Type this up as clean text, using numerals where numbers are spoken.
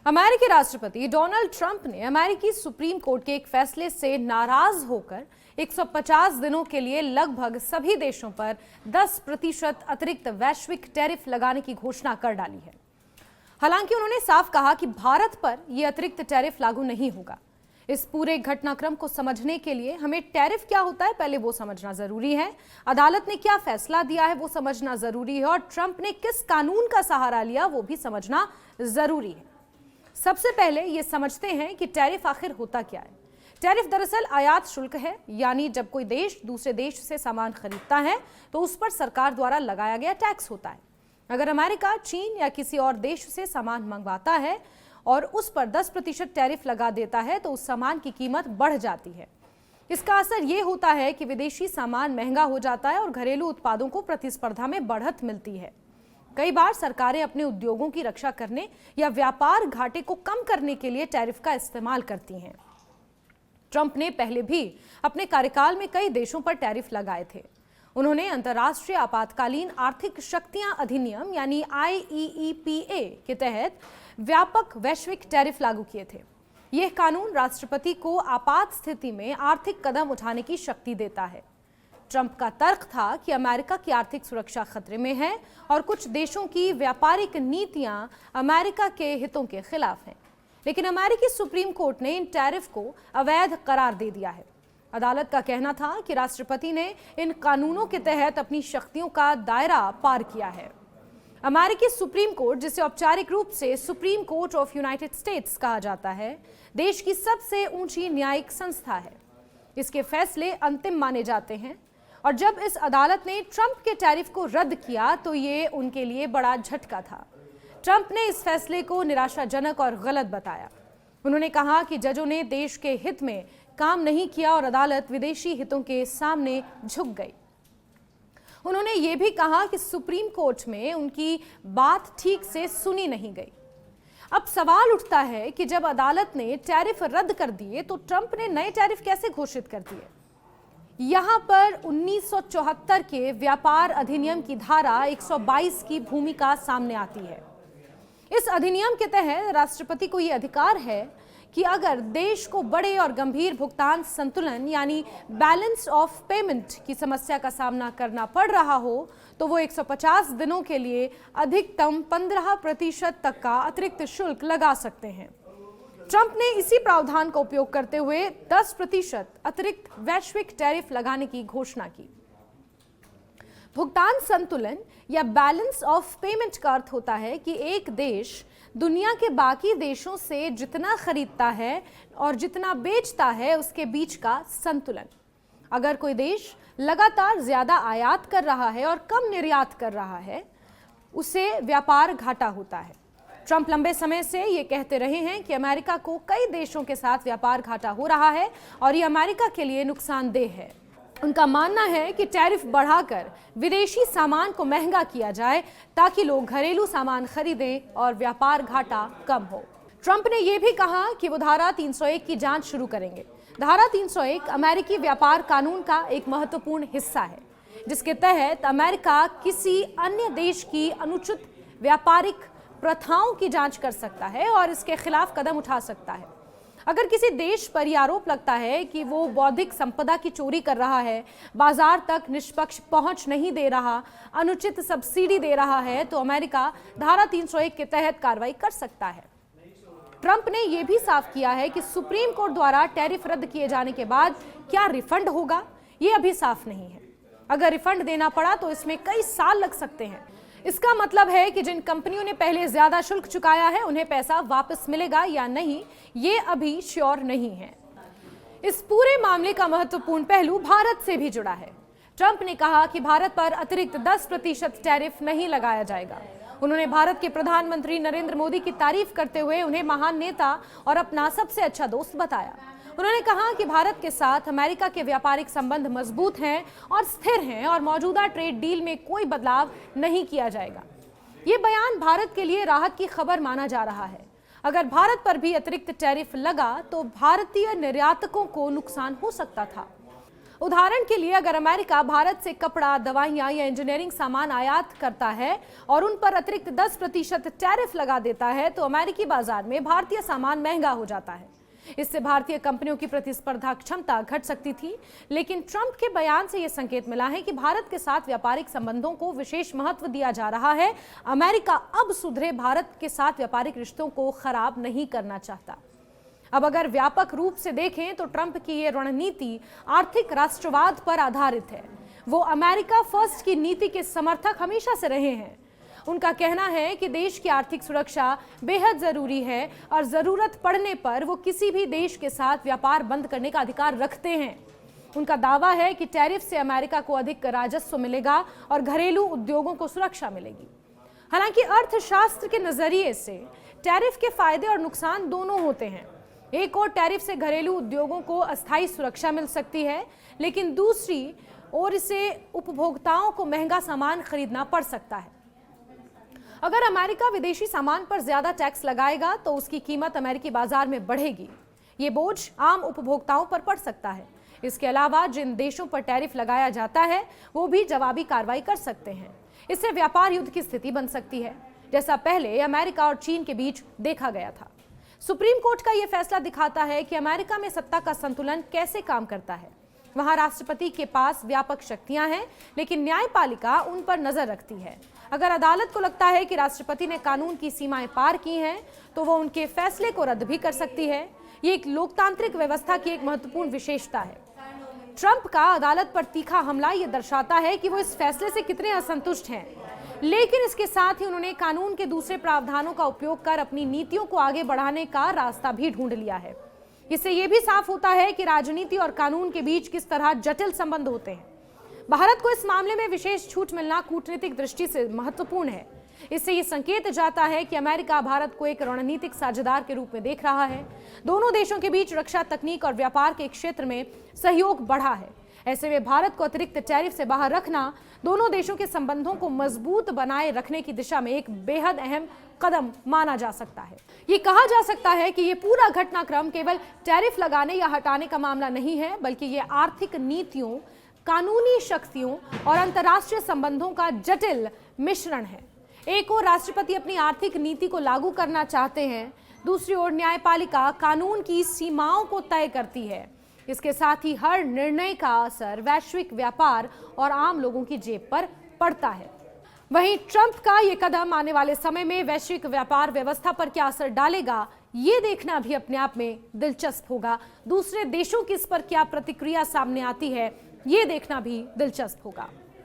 अमेरिकी राष्ट्रपति Donald Trump ने अमेरिकी सुप्रीम कोर्ट के एक फैसले से नाराज होकर 150 दिनों के लिए लगभग सभी देशों पर 10% अतिरिक्त वैश्विक टैरिफ लगाने की घोषणा कर डाली है। हालांकि उन्होंने साफ कहा कि भारत पर यह अतिरिक्त टैरिफ लागू नहीं होगा। इस पूरे घटनाक्रम को समझने के लिए हमें टैरिफ क्या होता है पहले वो समझना जरूरी है, अदालत ने क्या फैसला दिया है वो समझना जरूरी है, और ट्रंप ने किस कानून का सहारा लिया वो भी समझना जरूरी है। सबसे पहले ये समझते हैं कि टैरिफ आखिर होता क्या है। टैरिफ दरअसल आयात शुल्क है, यानी जब कोई देश दूसरे देश से सामान खरीदता है तो उस पर सरकार द्वारा लगाया गया टैक्स होता है। अगर अमेरिका, चीन या किसी और देश से सामान मंगवाता है और उस पर 10% टैरिफ लगा देता है तो उस सामान की कीमत बढ़ जाती है। इसका असर ये होता है कि विदेशी सामान महंगा हो जाता है और घरेलू उत्पादों को प्रतिस्पर्धा में बढ़त मिलती है। कई बार सरकारें अपने उद्योगों की रक्षा करने या व्यापार घाटे को कम करने के लिए टैरिफ का इस्तेमाल करती हैं। ट्रंप ने पहले भी अपने कार्यकाल में कई देशों पर टैरिफ लगाए थे। उन्होंने अंतर्राष्ट्रीय आपातकालीन आर्थिक शक्तियां अधिनियम यानी IEEPA के तहत व्यापक वैश्विक टैरिफ लागू किए थे। यह कानून राष्ट्रपति को आपात स्थिति में आर्थिक कदम उठाने की शक्ति देता है। ट्रंप का तर्क था कि अमेरिका की आर्थिक सुरक्षा खतरे में है और कुछ देशों की व्यापारिक नीतियां अमेरिका के हितों के खिलाफ हैं। लेकिन अमेरिकी सुप्रीम कोर्ट ने इन टैरिफ को अवैध करार दे दिया है। अदालत का कहना था कि राष्ट्रपति ने इन कानूनों के तहत अपनी शक्तियों का दायरा पार किया है। अमेरिकी सुप्रीम कोर्ट, जिसे औपचारिक रूप से supreme court of United states कहा जाता है, देश की सबसे ऊंची न्यायिक संस्था है। इसके फैसले अंतिम माने जाते हैं और जब इस अदालत ने ट्रंप के टैरिफ को रद्द किया तो ये उनके लिए बड़ा झटका था। ट्रंप ने इस फैसले को निराशाजनक और गलत बताया। उन्होंने कहा कि जजों ने देश के हित में काम नहीं किया और अदालत विदेशी हितों के सामने झुक गई। उन्होंने ये भी कहा कि सुप्रीम कोर्ट में उनकी बात ठीक से सुनी नहीं गई। अब सवाल उठता है कि जब अदालत ने टैरिफ रद्द कर दिए तो ट्रंप ने नए टैरिफ कैसे घोषित कर दिए। यहां पर 1974 के व्यापार अधिनियम की धारा 122 की भूमिका सामने आती है। इस अधिनियम के तहत राष्ट्रपति को यह अधिकार है कि अगर देश को बड़े और गंभीर भुगतान संतुलन यानी बैलेंस ऑफ पेमेंट की समस्या का सामना करना पड़ रहा हो तो वो 150 दिनों के लिए अधिकतम 15% तक का अतिरिक्त शुल्क लगा सकते हैं। ट्रंप ने इसी प्रावधान का उपयोग करते हुए 10% अतिरिक्त वैश्विक टैरिफ लगाने की घोषणा की। भुगतान संतुलन या बैलेंस ऑफ पेमेंट का अर्थ होता है कि एक देश दुनिया के बाकी देशों से जितना खरीदता है और जितना बेचता है उसके बीच का संतुलन। अगर कोई देश लगातार ज्यादा आयात कर रहा है और कम निर्यात कर रहा है, उसे व्यापार घाटा होता है। ट्रंप लंबे समय से ये कहते रहे हैं कि अमेरिका को कई देशों के साथ व्यापार घाटा हो रहा है और ये अमेरिका के लिए नुकसानदेह है। उनका मानना है कि टैरिफ बढ़ाकर विदेशी सामान को महंगा किया जाए ताकि लोग घरेलू सामान खरीदें और व्यापार घाटा कम हो। ट्रंप ने यह भी कहा कि वो धारा 301 की जांच शुरू करेंगे। धारा 301 अमेरिकी व्यापार कानून का एक महत्वपूर्ण हिस्सा है, जिसके तहत अमेरिका किसी अन्य देश की अनुचित व्यापारिक प्रथाओं की जांच कर सकता है और इसके खिलाफ कदम उठा सकता है। अगर किसी देश पर यह आरोप लगता है कि वो बौद्धिक संपदा की चोरी कर रहा है, बाजार तक निष्पक्ष पहुंच नहीं दे रहा, अनुचित सब्सिडी दे रहा है, तो अमेरिका धारा 301 के तहत कार्रवाई कर सकता है। ट्रंप ने यह भी साफ किया है कि सुप्रीम कोर्ट द्वारा टैरिफ रद्द किए जाने के बाद क्या रिफंड होगा, यह अभी साफ नहीं है। अगर रिफंड देना पड़ा तो इसमें कई साल लग सकते हैं। इसका मतलब है कि जिन कंपनियों ने पहले ज्यादा शुल्क चुकाया है उन्हें पैसा वापस मिलेगा या नहीं, ये अभी श्योर नहीं है। इस पूरे मामले का महत्वपूर्ण पहलू भारत से भी जुड़ा है। ट्रंप ने कहा कि भारत पर अतिरिक्त 10% टैरिफ नहीं लगाया जाएगा। उन्होंने भारत के प्रधानमंत्री नरेंद्र मोदी की तारीफ करते हुए उन्हें महान नेता और अपना सबसे अच्छा दोस्त बताया। उन्होंने कहा कि भारत के साथ अमेरिका के व्यापारिक संबंध मजबूत हैं और स्थिर हैं और मौजूदा ट्रेड डील में कोई बदलाव नहीं किया जाएगा। ये बयान भारत के लिए राहत की खबर माना जा रहा है। अगर भारत पर भी अतिरिक्त टैरिफ लगा तो भारतीय निर्यातकों को नुकसान हो सकता था। उदाहरण के लिए अगर अमेरिका भारत से कपड़ा, दवाइयां या इंजीनियरिंग सामान आयात करता है और उन पर अतिरिक्त 10% टैरिफ लगा देता है तो अमेरिकी बाजार में भारतीय सामान महंगा हो जाता है। इससे भारतीय कंपनियों की प्रतिस्पर्धा क्षमता घट सकती थी, लेकिन ट्रंप के बयान से यह संकेत मिला है कि भारत के साथ व्यापारिक संबंधों को विशेष महत्व दिया जा रहा है। अमेरिका अब सुधरे भारत के साथ व्यापारिक रिश्तों को खराब नहीं करना चाहता। अब अगर व्यापक रूप से देखें तो ट्रंप की ये रणनीति आर्थिक राष्ट्रवाद पर आधारित है। वो अमेरिका फर्स्ट की नीति के समर्थक हमेशा से रहे हैं। उनका कहना है कि देश की आर्थिक सुरक्षा बेहद जरूरी है और जरूरत पड़ने पर वो किसी भी देश के साथ व्यापार बंद करने का अधिकार रखते हैं। उनका दावा है कि टैरिफ से अमेरिका को अधिक राजस्व मिलेगा और घरेलू उद्योगों को सुरक्षा मिलेगी। हालांकि अर्थशास्त्र के नजरिए से टैरिफ के फायदे और नुकसान दोनों होते हैं। एक और टैरिफ से घरेलू उद्योगों को अस्थायी सुरक्षा मिल सकती है, लेकिन दूसरी ओर इससे उपभोक्ताओं को महंगा सामान खरीदना पड़ सकता है। अगर अमेरिका विदेशी सामान पर ज्यादा टैक्स लगाएगा तो उसकी कीमत अमेरिकी बाजार में बढ़ेगी। ये बोझ आम उपभोक्ताओं पर पड़ सकता है। इसके अलावा जिन देशों पर टैरिफ लगाया जाता है वो भी जवाबी कार्रवाई कर सकते हैं। इससे व्यापार युद्ध की स्थिति बन सकती है, जैसा पहले अमेरिका और चीन के बीच देखा गया था। सुप्रीम कोर्ट का यह फैसला दिखाता है कि अमेरिका में सत्ता का संतुलन कैसे काम करता है। वहां राष्ट्रपति के पास व्यापक शक्तियां हैं, लेकिन न्यायपालिका उन पर नजर रखती है। अगर अदालत को लगता है कि राष्ट्रपति ने कानून की सीमाएं पार की हैं, तो वो उनके फैसले को रद्द भी कर सकती है। ये एक लोकतांत्रिक व्यवस्था की एक महत्वपूर्ण विशेषता है। ट्रंप का अदालत पर तीखा हमला ये दर्शाता है कि वो इस फैसले से कितने असंतुष्ट हैं, लेकिन इसके साथ ही उन्होंने कानून के दूसरे प्रावधानों का उपयोग कर अपनी नीतियों को आगे बढ़ाने का रास्ता भी ढूंढ लिया है। इससे यह भी साफ होता है कि राजनीति और कानून के बीच किस तरह जटिल संबंध होते हैं। भारत को इस मामले में विशेष छूट मिलना कूटनीतिक दृष्टि से महत्वपूर्ण है। इससे ये संकेत जाता है कि अमेरिका भारत को एक रणनीतिक साझेदार के रूप में देख रहा है। दोनों देशों के बीच रक्षा, तकनीक और व्यापार के क्षेत्र में सहयोग बढ़ा है। ऐसे में भारत को अतिरिक्त टैरिफ से बाहर रखना दोनों देशों के संबंधों को मजबूत बनाए रखने की दिशा में एक बेहद अहम कदम माना जा सकता है। ये कहा जा सकता है कि ये पूरा घटनाक्रम केवल टैरिफ लगाने या हटाने का मामला नहीं है, बल्कि ये आर्थिक नीतियों, कानूनी शक्तियों और अंतर्राष्ट्रीय संबंधों का जटिल मिश्रण है। एक ओर राष्ट्रपति अपनी आर्थिक नीति को लागू करना चाहते हैं, दूसरी ओर न्यायपालिका कानून की सीमाओं को तय करती है। इसके साथ ही हर निर्णय का असर वैश्विक व्यापार और आम लोगों की जेब पर पड़ता है। वहीं ट्रंप का ये कदम आने वाले समय में वैश्विक व्यापार व्यवस्था पर क्या असर डालेगा, ये देखना भी अपने आप में दिलचस्प होगा। दूसरे देशों की इस पर क्या प्रतिक्रिया सामने आती है, ये देखना भी दिलचस्प होगा।